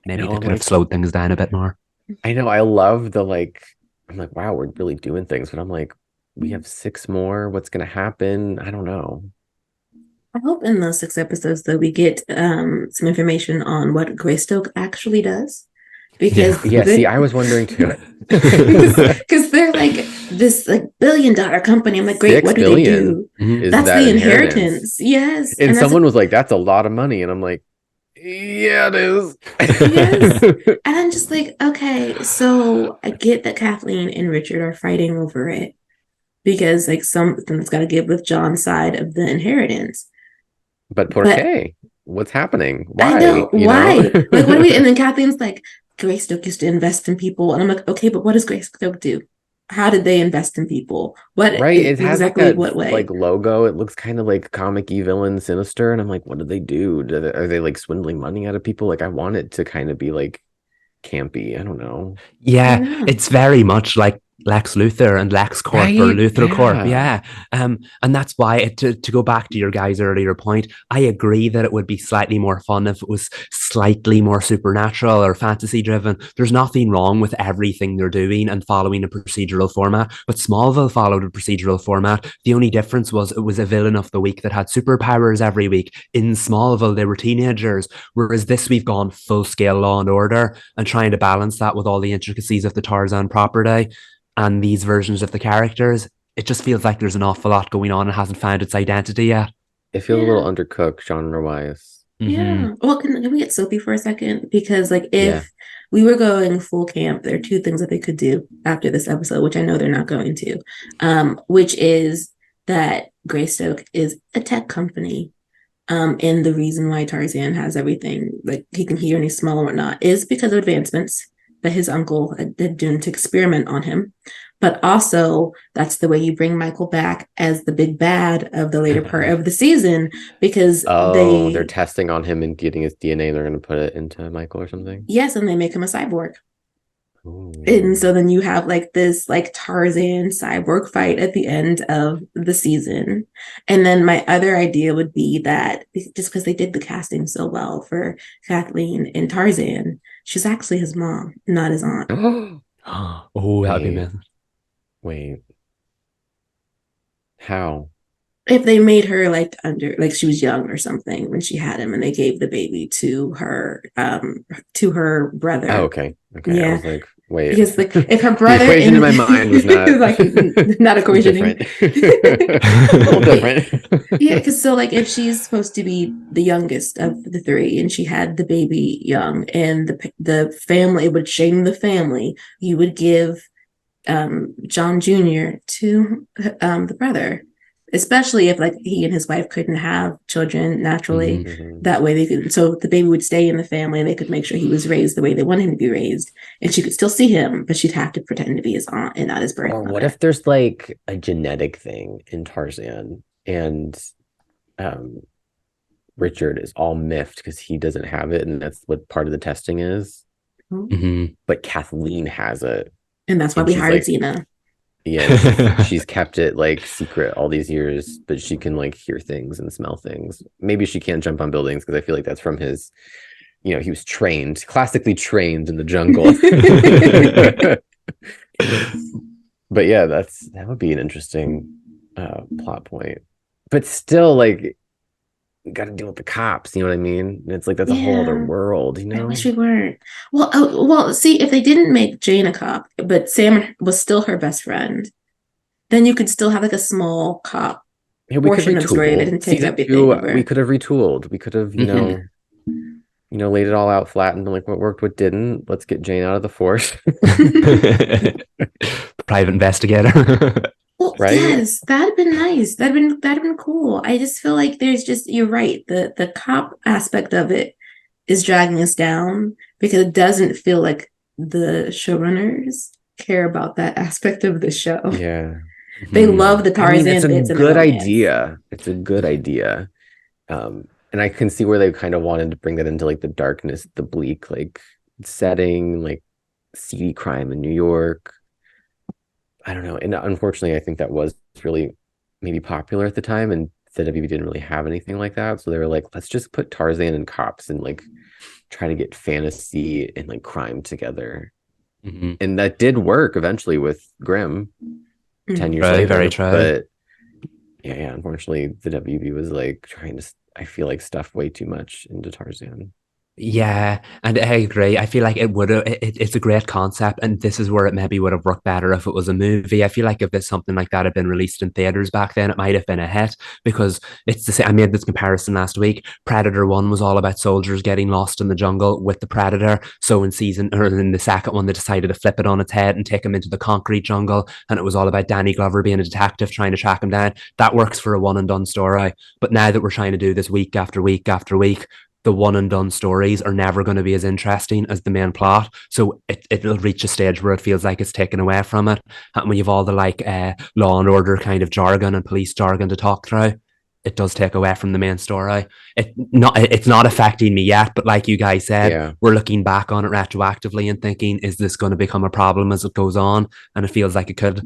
maybe they could have slowed things down a bit more. I know, I love the I'm like, wow, we're really doing things, but I'm like, we have 6 more. What's going to happen? I don't know. I hope in those 6 episodes, though, we get some information on what Greystoke actually does. Because see, I was wondering too. Because they're like this billion-dollar company. I'm like, great, what do they do? That's the inheritance. Yes. And someone was like, that's a lot of money. And I'm like, yeah, it is. Yes. And I'm just like, okay, so I get that Kathleen and Richard are fighting over it because something's got to give with John's side of the inheritance. But por qué? What's happening? Why? I know, why? Like, what do we? And then Kathleen's like, Greystoke used to invest in people, and I'm like, okay, but what does Greystoke do? How did they invest in people? What? Right? It has exactly what way? Logo. It looks kind of like comic-y villain, sinister, and I'm like, what do they do? Are they swindling money out of people? I want it to kind of be campy. I don't know. Yeah, it's very much like Lex Luthor and Lex Corp, right? Or Luthor Corp. Yeah. And that's why, to go back to your guys' earlier point, I agree that it would be slightly more fun if it was slightly more supernatural or fantasy driven. There's nothing wrong with everything they're doing and following a procedural format, but Smallville followed a procedural format. The only difference was it was a villain of the week that had superpowers every week. In Smallville, they were teenagers, whereas this we've gone full scale Law and Order and trying to balance that with all the intricacies of the Tarzan property and these versions of the characters. It just feels like there's an awful lot going on and hasn't found its identity yet. It feels a little undercooked genre-wise. Yeah. Well, can we get soapy for a second? Because if we were going full camp, there are 2 things that they could do after this episode, which I know they're not going to, which is that Greystoke is a tech company. And the reason why Tarzan has everything, he can hear and he's small and whatnot, is because of advancements that his uncle had done to experiment on him. But also, that's the way you bring Michael back as the big bad of the later part of the season, because they're testing on him and getting his DNA. They're going to put it into Michael or something. Yes, and they make him a cyborg. Ooh. And so then you have this Tarzan cyborg fight at the end of the season. And then my other idea would be that just because they did the casting so well for Kathleen and Tarzan, she's actually his mom, not his aunt. Oh, that'd be amazing. Wait. How? If they made her she was young or something when she had him, and they gave the baby to her brother. Oh, okay. Yeah. I was like, wait. Because if her brother, the equation in my mind was not not equationing. A little different. Yeah, because if she's supposed to be the youngest of the 3, and she had the baby young, and the family, it would shame the family, you would give John Jr. to the brother. Especially if he and his wife couldn't have children naturally. That way they could, so the baby would stay in the family and they could make sure he was raised the way they wanted him to be raised. And she could still see him, but she'd have to pretend to be his aunt and not his birth mother. Or what if there's a genetic thing in Tarzan and Richard is all miffed because he doesn't have it, and that's what part of the testing is. But Kathleen has it. And that's why we hired Xena. Yeah, she's kept it secret all these years, but she can hear things and smell things. Maybe she can't jump on buildings because I feel like that's from his, he was classically trained in the jungle. But yeah, that would be an interesting plot point. But still, we got to deal with the cops, you know what I mean? And it's that's a whole other world, I wish we weren't. Well, see, if they didn't make Jane a cop, but Sam was still her best friend, then you could still have a small cop portion of the story. They didn't take everything over. We could have retooled. We could have, laid it all out flat and what worked, what didn't. Let's get Jane out of the force. Private investigator. Well, right? Yes, that'd been nice. That'd been cool. I just feel like you're right. The cop aspect of it is dragging us down because it doesn't feel like the showrunners care about that aspect of the show. Yeah. They love the Tarzan it's a bits and the good romance. idea. It's a good idea. And I can see where they kind of wanted to bring that into like the darkness, the bleak like setting, like seedy crime in New York. I don't know. And unfortunately, I think that was really maybe popular at the time, and the WB didn't really have anything like that. So they were like, let's just put Tarzan and cops and like try to get fantasy and like crime together. And that did work eventually with Grimm 10 years later. Very true. But yeah, unfortunately, the WB was like trying to, I feel like, stuff way too much into Tarzan. Yeah, and I agree. I feel like it's a great concept, and this is where it maybe would have worked better if it was a movie. I feel like if something like that had been released in theaters back then, it might have been a hit because it's the same. I made this comparison last week. Predator 1 was all about soldiers getting lost in the jungle with the Predator. So in the second one, they decided to flip it on its head and take him into the concrete jungle, and it was all about Danny Glover being a detective trying to track him down. That works for a one and done story. But now that we're trying to do this week after week after week, the one and done stories are never going to be as interesting as the main plot. So it'll reach a stage where it feels like it's taken away from it. And when you've all the like law and order kind of jargon and police jargon to talk through, it does take away from the main story. It's not affecting me yet, but like you guys said, we're looking back on it retroactively and thinking, is this going to become a problem as it goes on? And it feels like it could.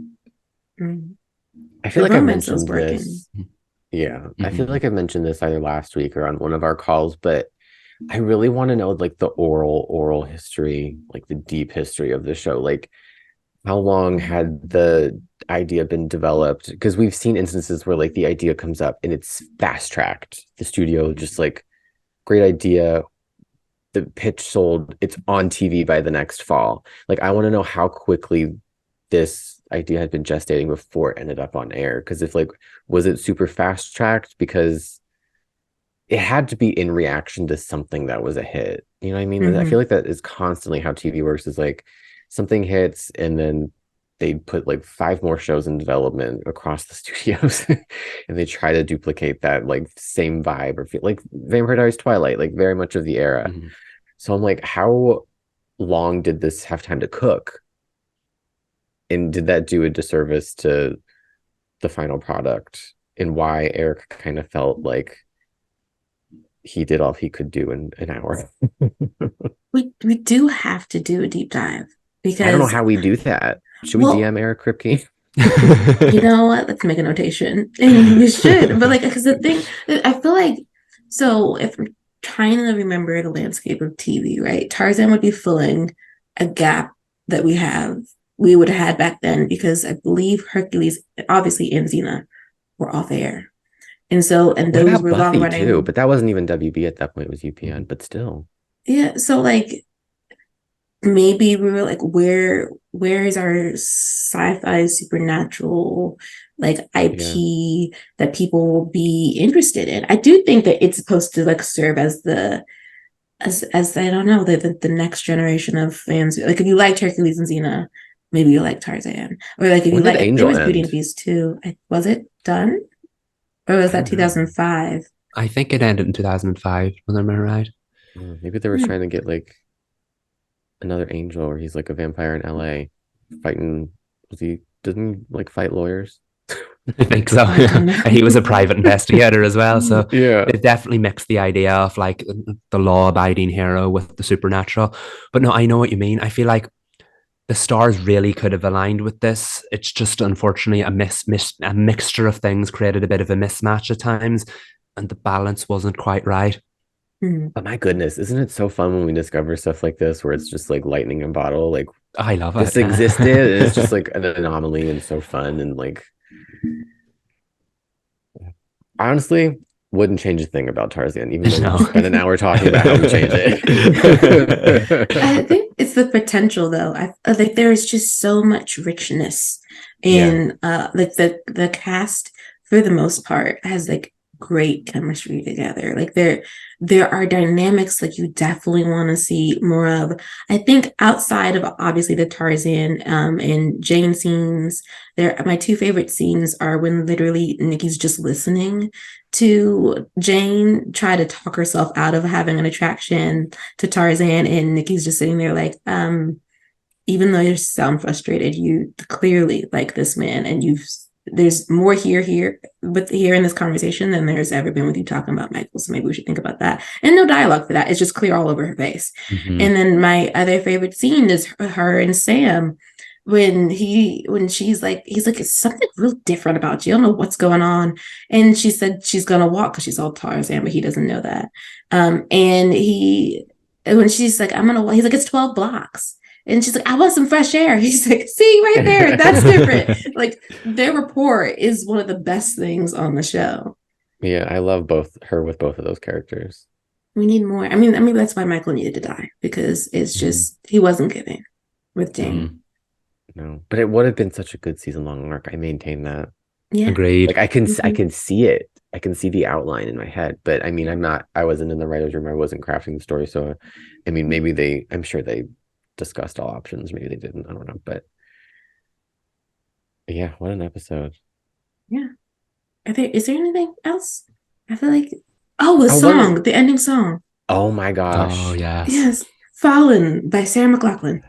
I feel like I mentioned this. Yeah, I feel like I mentioned this either last week or on one of our calls, but I really want to know like the oral history, like the deep history of the show. Like, how long had the idea been developed? Because we've seen instances where like the idea comes up and it's fast tracked. The studio just like, great idea, the pitch sold, it's on TV by the next fall. Like, I want to know how quickly this idea had been gestating before it ended up on air. Because if like, was it super fast tracked because it had to be in reaction to something that was a hit? You know what I mean? I feel like that is constantly how TV works, is like something hits and then they put like 5 more shows in development across the studios and they try to duplicate that like same vibe or feel like Vampire Diaries, Twilight, like very much of the era. So I'm like, how long did this have time to cook? And did that do a disservice to the final product, and why Eric kind of felt like he did all he could do in an hour? we do have to do a deep dive because I don't know how we do that. Should we DM Eric Kripke? You know what? Let's make a notation. We should, but like, because the thing, I feel like, so if I'm trying to remember the landscape of TV, right? Tarzan would be filling a gap that we would have had back then, because I believe Hercules, obviously, and Xena were off air. And so, and those were long running too, but that wasn't even WB at that point, it was UPN, but still. Yeah, so like maybe we were like, where is our sci-fi supernatural like IP that people will be interested in? I do think that it's supposed to like serve as as I don't know, the next generation of fans. Like if you liked Hercules and Xena, maybe you like Tarzan, or like if you like, it was Beauty and the Beast too. Was it done, or was that 2005? I think it ended in 2005. Was I right? Maybe they were trying to get like another Angel, where he's like a vampire in LA fighting. Didn't he like fight lawyers? I think so. He was a private investigator as well, so it definitely mixed the idea of like the law-abiding hero with the supernatural. But no, I know what you mean. I feel like the stars really could have aligned with this. It's just unfortunately a mixture of things created a bit of a mismatch at times, and the balance wasn't quite right. But my goodness, isn't it so fun when we discover stuff like this, where it's just like lightning in a bottle? Like, I love it. This existed, and it's just like an anomaly and so fun. And like, honestly, wouldn't change a thing about Tarzan, even though we spent an hour talking about how to change it. I think it's the potential, though. I think there is just so much richness in like the cast, for the most part, has like great chemistry together. Like there are dynamics that you definitely want to see more of. I think outside of obviously the Tarzan and Jane scenes, my two favorite scenes are when literally Nikki's just listening to Jane try to talk herself out of having an attraction to Tarzan, and Nikki's just sitting there like, even though you sound frustrated, you clearly like this man, and there's more here in this conversation than there's ever been with you talking about Michael. So maybe we should think about that. And no dialogue for that. It's just clear all over her face. Mm-hmm. And then my other favorite scene is her and Sam when she's like, he's like, it's something real different about you. I don't know what's going on. And she said she's gonna walk because she's all Tarzan, but he doesn't know that. And when she's like, I'm gonna walk, he's like, it's 12 blocks. And she's like, I want some fresh air. He's like, see right there, that's different. Like, their rapport is one of the best things on the show. Yeah, I love her with both of those characters. We need more. I mean, that's why Michael needed to die, because it's just, he wasn't giving with Jane. No, but it would have been such a good season-long arc. I maintain that. Yeah. Agreed. Like, I can see it. I can see the outline in my head, but I mean, I wasn't in the writer's room. I wasn't crafting the story. So, I mean, I'm sure they discussed all options. Maybe they didn't. I don't know. But yeah, what an episode. Yeah. Is there anything else? I feel like the ending song. Oh my gosh. Oh yes. Yes. Fallen by Sarah McLachlan.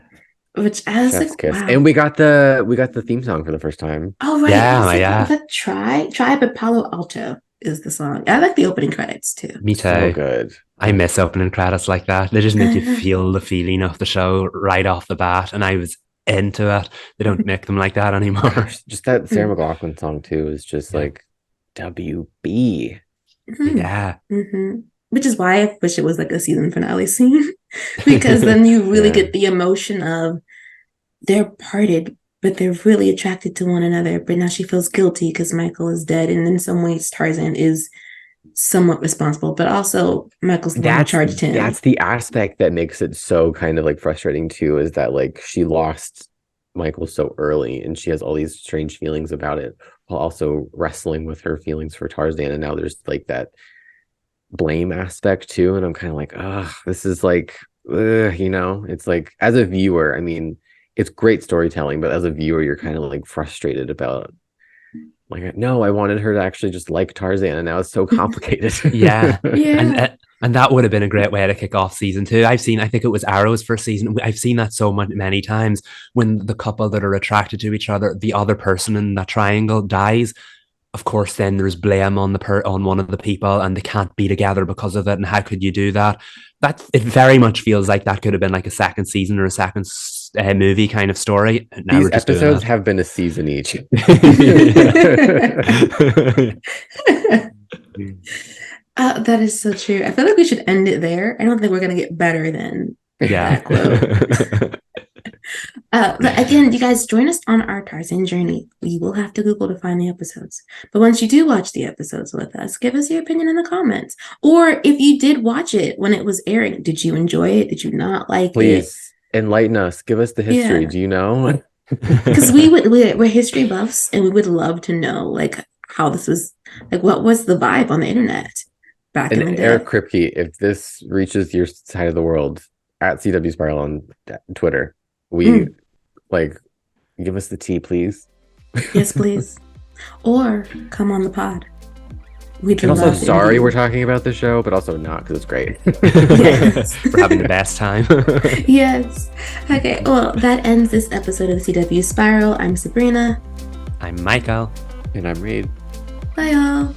Which I was Chef's like, kiss. wow. And we got the theme song for the first time. Oh right. Yeah. But Try by Palo Alto is the song. I like the opening credits too. Me too. So good. I miss opening credits like that. They just make you feel the feeling of the show right off the bat, and I was into it. They don't make them like that anymore. Just that Sarah McLachlan song too is just like WB. Yeah. Mm-hmm. Which is why I wish it was like a season finale scene, because then you really get the emotion of they're parted, but they're really attracted to one another. But now she feels guilty because Michael is dead, and in some ways Tarzan is somewhat responsible, but also Michael's the one who charged him. That's the aspect that makes it so kind of like frustrating too, is that like she lost Michael so early and she has all these strange feelings about it while also wrestling with her feelings for Tarzan, and now there's like that blame aspect too, and I'm kind of like, this is like, it's like, as a viewer, I mean, it's great storytelling, but as a viewer you're kind of like frustrated about, like, no, I wanted her to actually just like Tarzan, and now it's so complicated. Yeah. And that would have been a great way to kick off season 2. I think it was Arrow's first season. I've seen that so many times when the couple that are attracted to each other, the other person in that triangle dies. Of course, then there's blame on one of the people, and they can't be together because of it. And how could you do that? It very much feels like that could have been like a second season or a second movie kind of story. Now these episodes have been a season each. That is so true. I feel like we should end it there. I don't think we're gonna get better than that quote. But again, you guys join us on our Tarzan journey. You will have to Google to find the episodes. But once you do watch the episodes with us, give us your opinion in the comments. Or if you did watch it when it was airing, did you enjoy it? Did you not like it? Please enlighten us. Give us the history. Do you know? Because we're history buffs, and we would love to know like how this was, like what was the vibe on the internet back in the day. Eric Kripke, if this reaches your side of the world, at CW Spiral on Twitter, we like, give us the tea, please. Yes, please. Or come on the pod. And also, sorry we're talking about the show, but also not, because it's great. Yes. We're having the best time. Yes. Okay, well, that ends this episode of CW Spiral. I'm Sabrina. I'm Michael. And I'm Reed. Bye, y'all.